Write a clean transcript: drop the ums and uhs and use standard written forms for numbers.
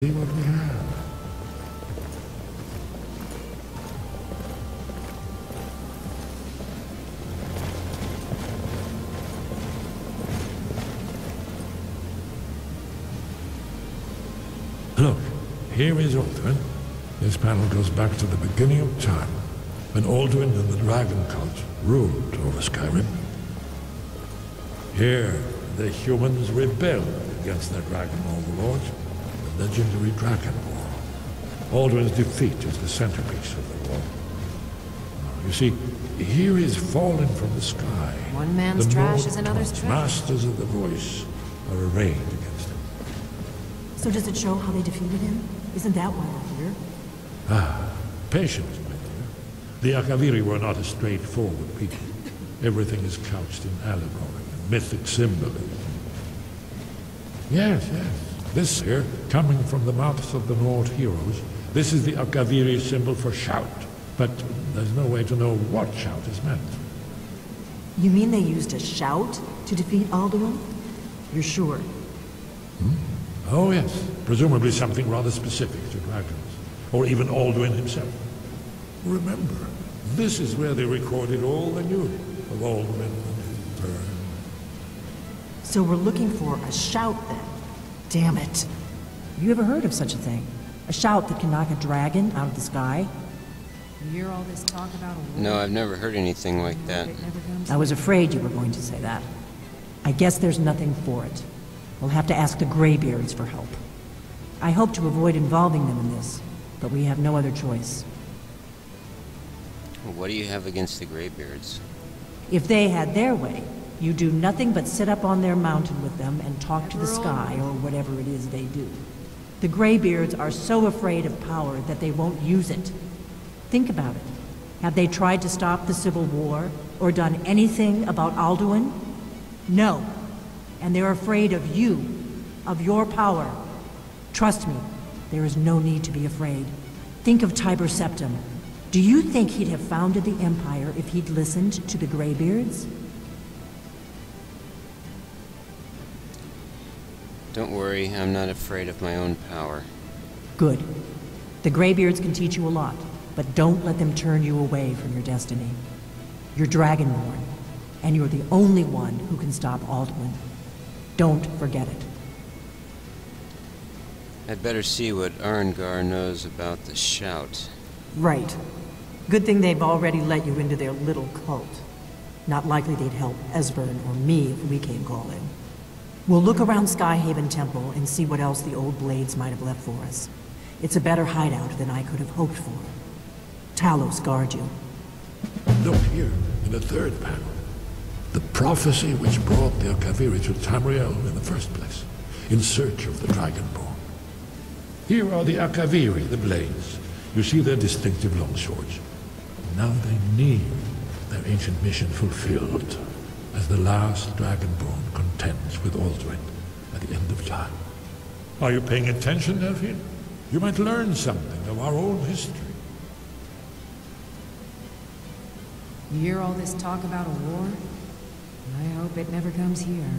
See what we have. Look, here is Alduin. This panel goes back to the beginning of time, when Alduin and the Dragon Cult ruled over Skyrim. Here, the humans rebelled against their dragon overlords, the legendary Dragon War. Alduin's defeat is the centerpiece of the war. You see, here is fallen from the sky. One man's The trash Nord is another's Cult, treasure. Masters of the voice are arrayed against him. So does it show how they defeated him? Isn't that why we're here? Ah, patience, my dear. The Akaviri were not a straightforward people. Everything is couched in allegory and mythic symbolism. Yes. This here, coming from the mouths of the Nord heroes, this is the Akaviri symbol for shout. But there's no way to know what shout is meant. You mean they used a shout to defeat Alduin? You're sure? Oh yes, presumably something rather specific to dragons, or even Alduin himself. Remember, this is where they recorded all they knew of Alduin and his burn. So we're looking for a shout then? Damn it. Have you ever heard of such a thing? A shout that can knock a dragon out of the sky? You hear all this talk about a war? No, I've never heard anything like that. It never comes I was afraid you were going to say that. I guess there's nothing for it. We'll have to ask the Greybeards for help. I hope to avoid involving them in this, but we have no other choice. What do you have against the Greybeards? If they had their way, you do nothing but sit up on their mountain with them and talk to the sky or whatever it is they do. The Greybeards are so afraid of power that they won't use it. Think about it. Have they tried to stop the Civil War or done anything about Alduin? No. And they're afraid of you, of your power. Trust me, there is no need to be afraid. Think of Tiber Septim. Do you think he'd have founded the Empire if he'd listened to the Greybeards? Don't worry, I'm not afraid of my own power. Good. The Greybeards can teach you a lot, but don't let them turn you away from your destiny. You're Dragonborn, and you're the only one who can stop Alduin. Don't forget it. I'd better see what Arngar knows about the shout. Right. Good thing they've already let you into their little cult. Not likely they'd help Esbern or me if we came calling. We'll look around Skyhaven Temple and see what else the old blades might have left for us. It's a better hideout than I could have hoped for. Talos guard you. Look here, in the third panel. The prophecy which brought the Akaviri to Tamriel in the first place, in search of the Dragonborn. Here are the Akaviri, the blades. You see their distinctive long swords. Now they need their ancient mission fulfilled, as the last Dragonborn contends with Alduin at the end of time. Are you paying attention, Delphine? You might learn something of our own history. You hear all this talk about a war? I hope it never comes here.